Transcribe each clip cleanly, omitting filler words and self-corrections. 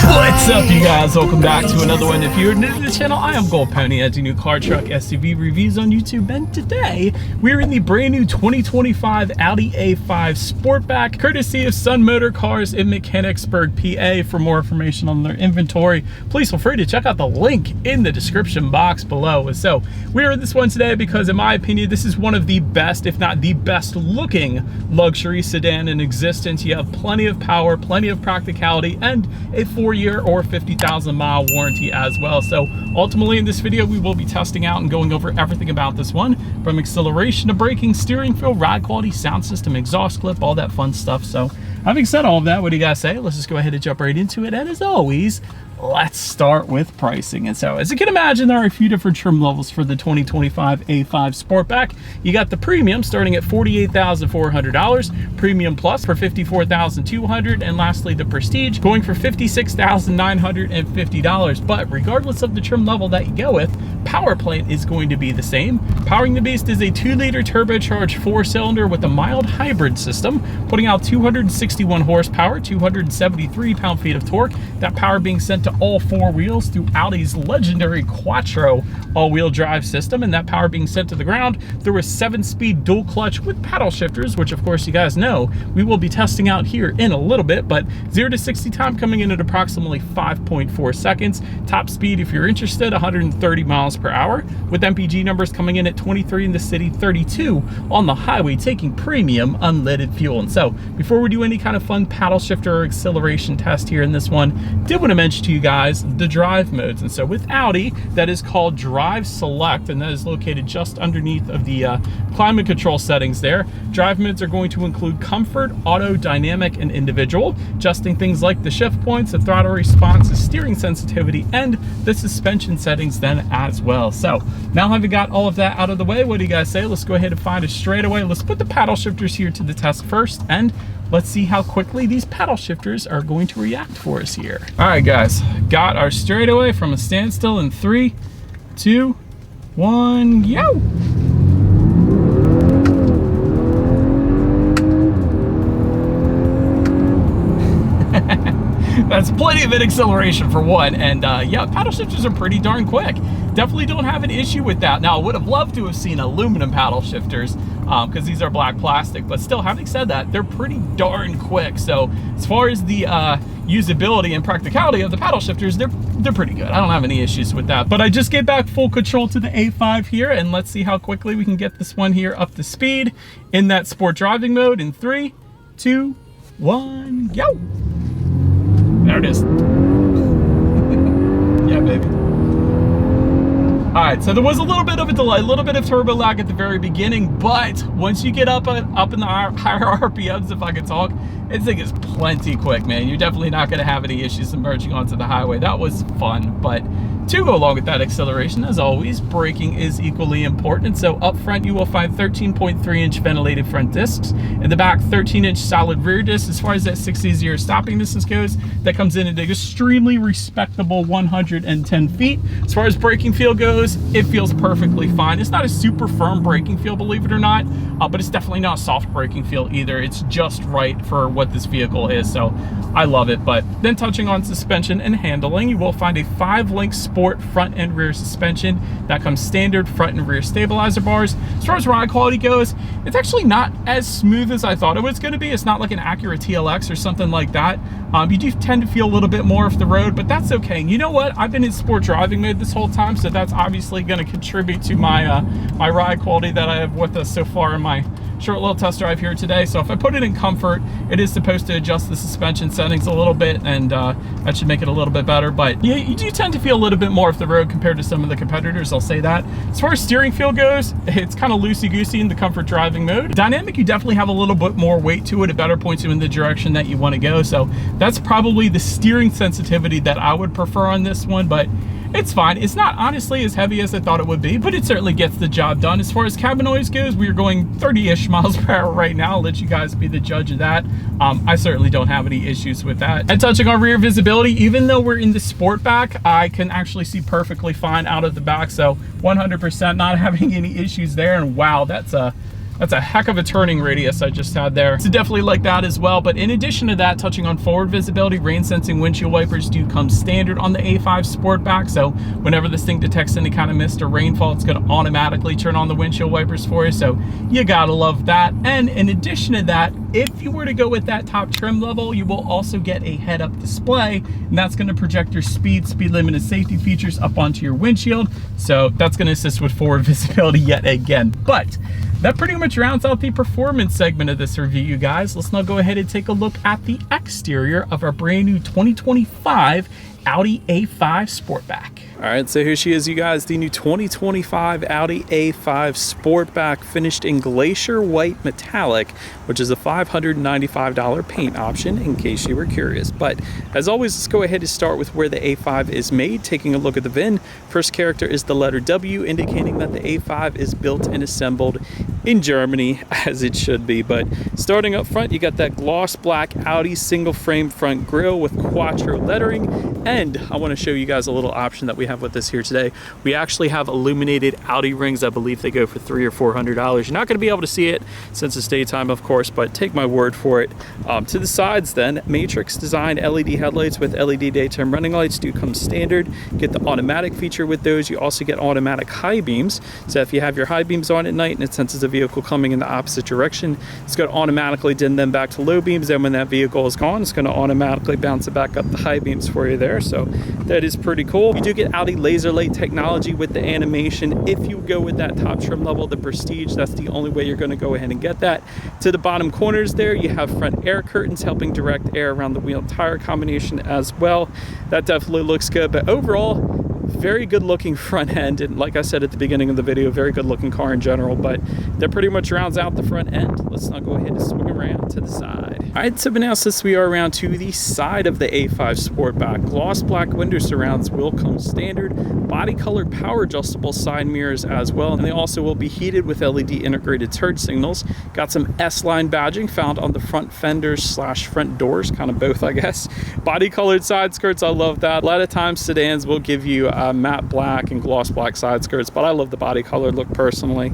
What's up, you guys? Welcome back to another one. If you're new to the channel, I am Gold Pony. I do new car, truck, SUV reviews on YouTube, and today we're in the brand new 2025 Audi A5 Sportback, courtesy of Sun Motor Cars in Mechanicsburg, PA. For more information on their inventory, please feel free to check out the link in the description box below. So we're in this one today because, in my opinion, this is one of the best, if not the best looking luxury sedan in existence. You have plenty of power, plenty of practicality, and a 4-year or 50,000 mile warranty as well. So ultimately in this video, we will be testing out and going over everything about this one, from acceleration to braking, steering feel, ride quality, sound system, exhaust clip, all that fun stuff. So having said all of that, what do you guys say? Let's just go ahead and jump right into it. And as always, let's start with pricing. And so, as you can imagine, there are a few different trim levels for the 2025 A5 Sportback. You got the premium starting at $48,400, premium plus for $54,200, and lastly the prestige going for $56,950. But regardless of the trim level that you go with, power plant is going to be the same. Powering the beast is a 2-liter turbocharged 4-cylinder with a mild hybrid system, putting out 261 horsepower, 273 pound-feet of torque. That power being sent to all 4 wheels through Audi's legendary Quattro all-wheel drive system, and that power being sent to the ground through a 7-speed dual clutch with paddle shifters, which of course you guys know we will be testing out here in a little bit. But 0 to 60 time coming in at approximately 5.4 seconds. Top speed, if you're interested, 130 miles per hour, with MPG numbers coming in at 23 in the city, 32 on the highway, taking premium unleaded fuel. And so before we do any kind of fun paddle shifter or acceleration test here in this one, did want to mention to you guys the drive modes. And so with Audi, that is called Drive Select, and that is located just underneath of the climate control settings there. Drive modes are going to include comfort, auto, dynamic, and individual, adjusting things like the shift points, the throttle response, the steering sensitivity, and the suspension settings then as well. So now having got all of that out of the way, what do you guys say? Let's go ahead and find a straightaway. Let's put the paddle shifters here to the test first, and let's see how quickly these paddle shifters are going to react for us here. All right, guys, got our straightaway from a standstill in 3, 2, 1, yo! That's plenty of an acceleration for one, and yeah, paddle shifters are pretty darn quick. Definitely don't have an issue with that. Now, I would have loved to have seen aluminum paddle shifters because these are black plastic, but still, having said that, they're pretty darn quick. So as far as the usability and practicality of the paddle shifters, they're pretty good. I don't have any issues with that. But I just gave back full control to the A5 here, and let's see how quickly we can get this one here up to speed in that sport driving mode in 3, 2, 1, go! There it is. Yeah, baby. All right, so there was a little bit of a delay, a little bit of turbo lag at the very beginning, but once you get up in the higher RPMs, if I could talk, this thing is plenty quick, man. You're definitely not going to have any issues emerging onto the highway. That was fun, but to go along with that acceleration, as always, braking is equally important. And so up front, you will find 13.3-inch ventilated front discs. In the back, 13-inch solid rear discs. As far as that 60-0 stopping distance goes, that comes in at an extremely respectable 110 feet. As far as braking feel goes, it feels perfectly fine. It's not a super firm braking feel, believe it or not, but it's definitely not a soft braking feel either. It's just right for what this vehicle is, so I love it. But then touching on suspension and handling, you will find a 5-link Sport front and rear suspension that comes standard front and rear stabilizer bars. As far as ride quality goes, it's actually not as smooth as I thought it was going to be. It's not like an Acura TLX or something like that. You do tend to feel a little bit more off the road, but that's okay. You know what? I've been in sport driving mode this whole time, so that's obviously going to contribute to my my ride quality that I have with us so far in my short little test drive here today. So if I put it in comfort, it is supposed to adjust the suspension settings a little bit, and that should make it a little bit better. But yeah, you do tend to feel a little bit more off the road compared to some of the competitors, I'll say that. As far as steering feel goes, it's kind of loosey-goosey in the comfort driving mode. Dynamic, you definitely have a little bit more weight to it. It better points you in the direction that you want to go. So that's probably the steering sensitivity that I would prefer on this one, but it's fine. It's not honestly as heavy as I thought it would be, but it certainly gets the job done. As far as cabin noise goes, we are going 30-ish miles per hour right now. I'll let you guys be the judge of that. I certainly don't have any issues with that. And touching on rear visibility, even though we're in the Sportback, I can actually see perfectly fine out of the back. So 100% not having any issues there. And wow, that's That's a heck of a turning radius I just had there. So definitely like that as well. But in addition to that, touching on forward visibility, rain sensing windshield wipers do come standard on the A5 Sportback. So whenever this thing detects any kind of mist or rainfall, it's going to automatically turn on the windshield wipers for you. So you gotta love that. And in addition to that, if you were to go with that top trim level, you will also get a head-up display, and that's going to project your speed limit, and safety features up onto your windshield. So that's going to assist with forward visibility yet again. But that pretty much rounds out the performance segment of this review, you guys. Let's now go ahead and take a look at the exterior of our brand new 2025 Audi A5 Sportback. All right, so here she is, you guys, the new 2025 Audi A5 Sportback, finished in Glacier White Metallic, which is a $595 paint option, in case you were curious. But as always, let's go ahead and start with where the A5 is made. Taking a look at the VIN, first character is the letter W, indicating that the A5 is built and assembled in Germany, as it should be. But starting up front, you got that gloss black Audi single frame front grille with Quattro lettering. And I want to show you guys a little option that we have with this here today. We actually have illuminated Audi rings. I believe they go for $300 or $400. You're not going to be able to see it since it's daytime, of course, but take my word for it. To the sides then, matrix design LED headlights with LED daytime running lights do come standard. Get the automatic feature with those. You also get automatic high beams. So if you have your high beams on at night and it senses a vehicle coming in the opposite direction, it's going to automatically dim them back to low beams. And when that vehicle is gone, it's going to automatically bounce it back up the high beams for you there. So that is pretty cool. You do get Audi laser light technology with the animation. If you go with that top trim level, the Prestige, that's the only way you're going to go ahead and get that. To the bottom corners there, you have front air curtains helping direct air around the wheel and tire combination as well. That definitely looks good. But overall, very good looking front end, and like I said at the beginning of the video, very good looking car in general. But that pretty much rounds out the front end. Let's now go ahead and swing around to the side. All right, so now since we are around to the side of the A5 Sportback, gloss black window surrounds will come standard, body color power adjustable side mirrors as well, and they also will be heated with LED integrated turn signals. Got some S-line badging found on the front fenders slash front doors, kind of both, I guess. Body colored side skirts, I love that. A lot of times sedans will give you matte black and gloss black side skirts, but I love the body color look personally.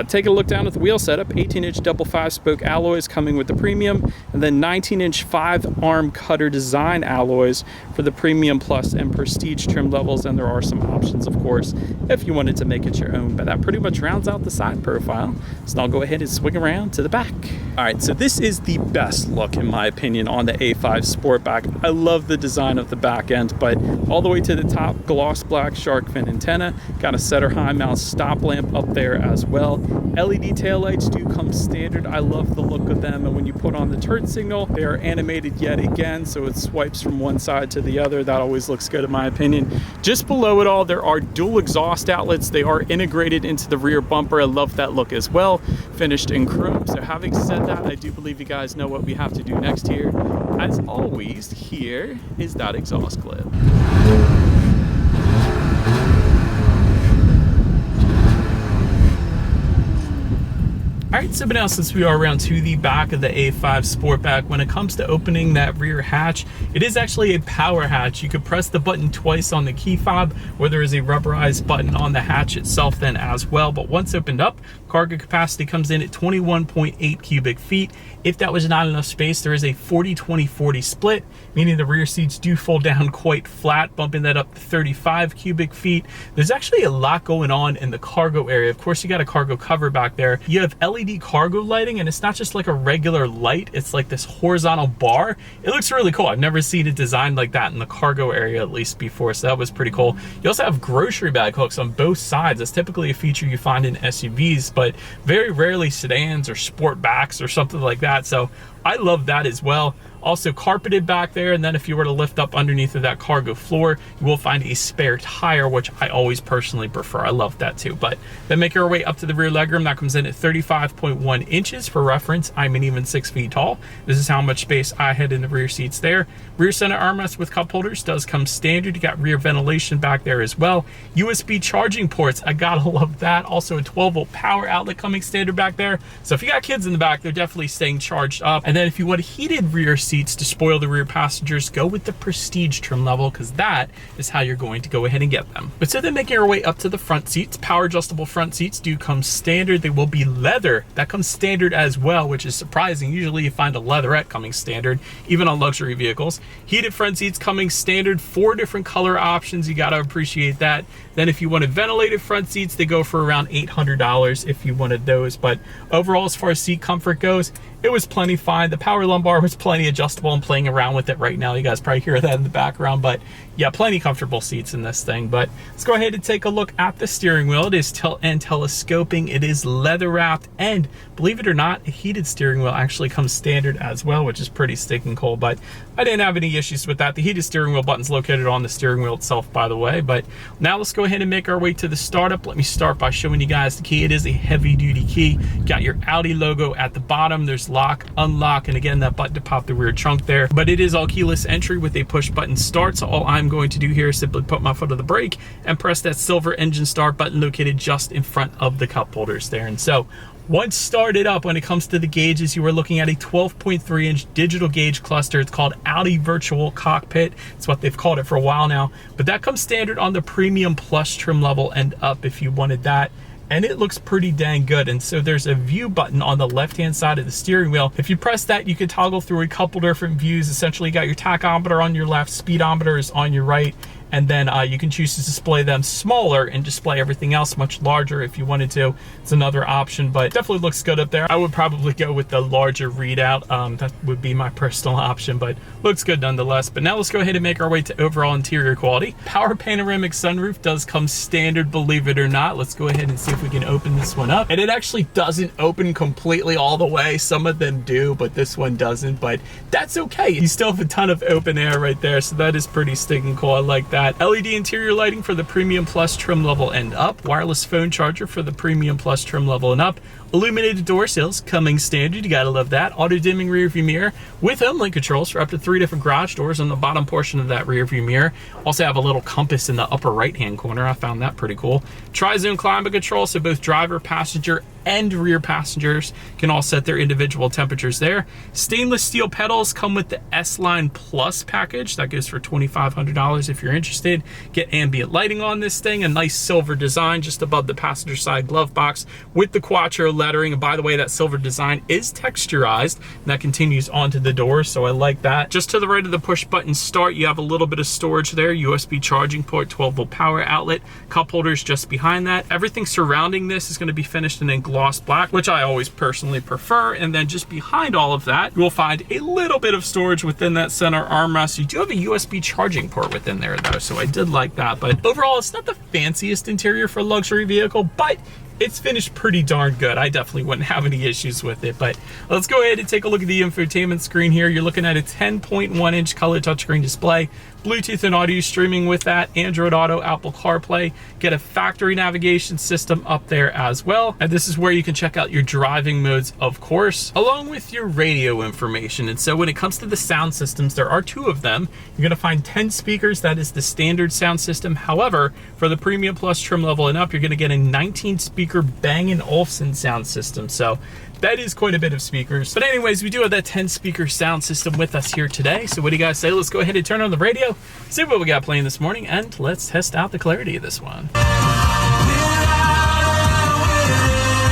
Take a look down at the wheel setup. 18-inch double 5-spoke alloys coming with the premium, and then 19-inch 5-arm cutter design alloys for the premium plus and prestige trim levels. And there are some options, of course, if you wanted to make it your own. But that pretty much rounds out the side profile. So I'll go ahead and swing around to the back. All right, so this is the best look, in my opinion, on the A5 Sportback. I love the design of the back end, but all the way to the top, gloss black shark fin antenna. Got a center high mount stop lamp up there as well. LED taillights do come standard. I love the look of them, and when you put on the turn signal, they are animated yet again, so it swipes from one side to the other. That always looks good in my opinion. Just below it all, there are dual exhaust outlets. They are integrated into the rear bumper. I love that look as well, finished in chrome. So having said that, I do believe you guys know what we have to do next here. As always, here is that exhaust clip. All right, so now since we are around to the back of the A5 Sportback, when it comes to opening that rear hatch, it is actually a power hatch. You could press the button twice on the key fob, or there is a rubberized button on the hatch itself then as well. But once opened up, cargo capacity comes in at 21.8 cubic feet. If that was not enough space, there is a 40-20-40 split, meaning the rear seats do fold down quite flat, bumping that up to 35 cubic feet. There's actually a lot going on in the cargo area. Of course, you got a cargo cover back there. You have LED cargo lighting, and it's not just like a regular light, it's like this horizontal bar. It looks really cool. I've never seen it designed like that in the cargo area, at least before, so that was pretty cool. You also have grocery bag hooks on both sides. That's typically a feature you find in SUVs, but very rarely sedans or sportbacks or something like that, so I love that as well. Also carpeted back there, and then if you were to lift up underneath of that cargo floor, you will find a spare tire, which I always personally prefer. I love that too. But then make your way up to the rear legroom. That comes in at 35.1 inches. For reference, I'm an even 6 feet tall. This is how much space I had in the rear seats there. Rear center armrest with cup holders does come standard. You got rear ventilation back there as well. USB charging ports, I gotta love that. Also a 12-volt power outlet coming standard back there. So if you got kids in the back, they're definitely staying charged up. And then if you want a heated rear seat, seats to spoil the rear passengers, go with the Prestige trim level, because that is how you're going to go ahead and get them. But so then making our way up to the front seats, power adjustable front seats do come standard. They will be leather. That comes standard as well, which is surprising. Usually you find a leatherette coming standard, even on luxury vehicles. Heated front seats coming standard, 4 different color options. You got to appreciate that. Then if you wanted ventilated front seats, they go for around $800 if you wanted those. But overall, as far as seat comfort goes, it was plenty fine. The power lumbar was plenty adjustable. I'm playing around with it right now. You guys probably hear that in the background, but yeah, plenty comfortable seats in this thing. But let's go ahead and take a look at the steering wheel. It is telescoping. It is leather wrapped, and believe it or not, a heated steering wheel actually comes standard as well, which is pretty stinking cool. But I didn't have any issues with that. The heated steering wheel button's located on the steering wheel itself, by the way. But now let's go ahead and make our way to the startup. Let me start by showing you guys the key. It is a heavy duty key. Got your Audi logo at the bottom. There's lock, unlock, and again, that button to pop the rear trunk there. But it is all keyless entry with a push button start. So all I'm going to do here is simply put my foot on the brake and press that silver engine start button located just in front of the cup holders there. And so once started up, when it comes to the gauges, you are looking at a 12.3-inch digital gauge cluster. It's called Audi Virtual Cockpit. It's what they've called it for a while now. But that comes standard on the Premium Plus trim level and up if you wanted that. And it looks pretty dang good. And so there's a view button on the left-hand side of the steering wheel. If you press that, you can toggle through a couple different views. Essentially, you got your tachometer on your left, speedometer is on your right, and then you can choose to display them smaller and display everything else much larger if you wanted to. It's another option, but definitely looks good up there. I would probably go with the larger readout. That would be my personal option, but looks good nonetheless. But now let's go ahead and make our way to overall interior quality. Power panoramic sunroof does come standard, believe it or not. Let's go ahead and see if we can open this one up. And it actually doesn't open completely all the way. Some of them do, but this one doesn't, but that's okay. You still have a ton of open air right there, so that is pretty stinking cool. I like that. LED interior lighting for the Premium Plus trim level and up. Wireless phone charger for the Premium Plus trim level and up. Illuminated door sills coming standard. You gotta love that. Auto dimming rear view mirror with home link controls for up to 3 different garage doors on the bottom portion of that rear view mirror. Also have a little compass in the upper right hand corner. I found that pretty cool. Tri-zone climate control, so both driver, passenger, and rear passengers can all set their individual temperatures there. Stainless steel pedals come with the S-Line Plus package. That goes for $2,500 if you're interested. Get ambient lighting on this thing. A nice silver design just above the passenger side glove box with the Quattro lettering. And by the way, that silver design is texturized, and that continues onto the door, so I like that. Just to the right of the push button start, you have a little bit of storage there. USB charging port, 12-volt power outlet, cup holders just behind that. Everything surrounding this is going to be finished in a gloss black, which I always personally prefer. And then just behind all of that, you will find a little bit of storage within that center armrest. You do have a USB charging port within there though, so I did like that. But overall, it's not the fanciest interior for a luxury vehicle, but it's finished pretty darn good. I definitely wouldn't have any issues with it. But let's go ahead and take a look at the infotainment screen here. You're looking at a 10.1-inch color touchscreen display, Bluetooth and audio streaming with that, Android Auto, Apple CarPlay, get a factory navigation system up there as well. And this is where you can check out your driving modes, of course, along with your radio information. And so when it comes to the sound systems, there are 2 of them. You're gonna find 10 speakers. That is the standard sound system. However, for the Premium Plus trim level and up, you're gonna get a 19-speaker Bang & Olufsen sound system. So that is quite a bit of speakers. But anyways, we do have that 10-speaker sound system with us here today. So what do you guys say? Let's go ahead and turn on the radio, see what we got playing this morning, and let's test out the clarity of this one.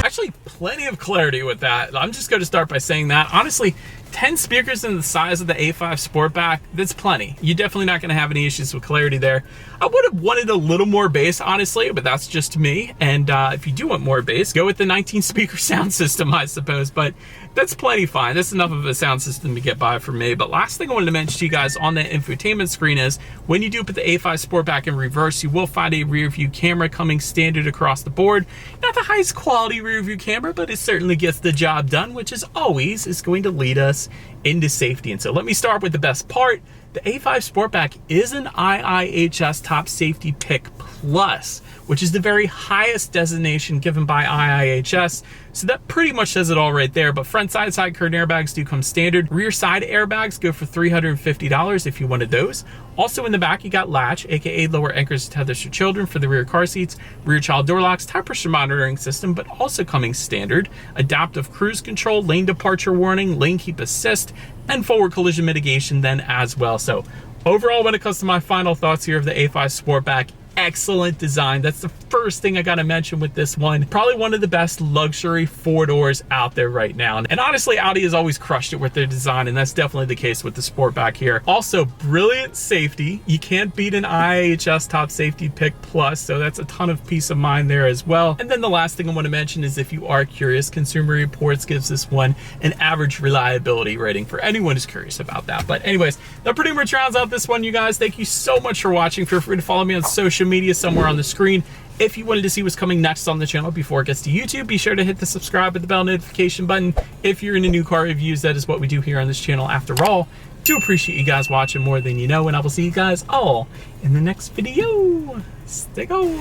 Actually, plenty of clarity with that. I'm just going to start by saying that. Honestly, 10 speakers in the size of the A5 Sportback, that's plenty. You're definitely not going to have any issues with clarity there. I would have wanted a little more bass, honestly, but that's just me. And if you do want more bass, go with the 19-speaker sound system, I suppose. But that's plenty fine. That's enough of a sound system to get by for me. But last thing I wanted to mention to you guys on the infotainment screen is when you do put the A5 Sportback in reverse, you will find a rear view camera coming standard across the board. Not the highest quality rear view camera, but it certainly gets the job done, which is always is going to lead us into safety. And so let me start with the best part. The A5 Sportback is an IIHS Top Safety Pick Plus, which is the very highest designation given by IIHS. So that pretty much says it all right there. But front side curtain airbags do come standard. Rear side airbags go for $350 if you wanted those. Also in the back, you got latch, aka lower anchors and tethers for children for the rear car seats, rear child door locks, tire pressure monitoring system, but also coming standard, adaptive cruise control, lane departure warning, lane keep assist, and forward collision mitigation then as well. So overall, when it comes to my final thoughts here of the A5 Sportback, excellent design. That's the first thing I gotta mention with this one. Probably one of the best luxury four-doors out there right now. And honestly, Audi has always crushed it with their design, and that's definitely the case with the Sportback here. Also, brilliant safety. You can't beat an IIHS Top Safety Pick Plus, so that's a ton of peace of mind there as well. And then the last thing I want to mention is, if you are curious, Consumer Reports gives this one an average reliability rating for anyone who's curious about that. But anyways, that pretty much rounds out this one, you guys. Thank you so much for watching. Feel free to follow me on social media somewhere on the screen. If you wanted to see what's coming next on the channel before it gets to YouTube, be sure to hit the subscribe with the bell notification button. If you're into new car reviews, that is what we do here on this channel after all. Do appreciate you guys watching more than you know, and I will see you guys all in the next video. Stay gold.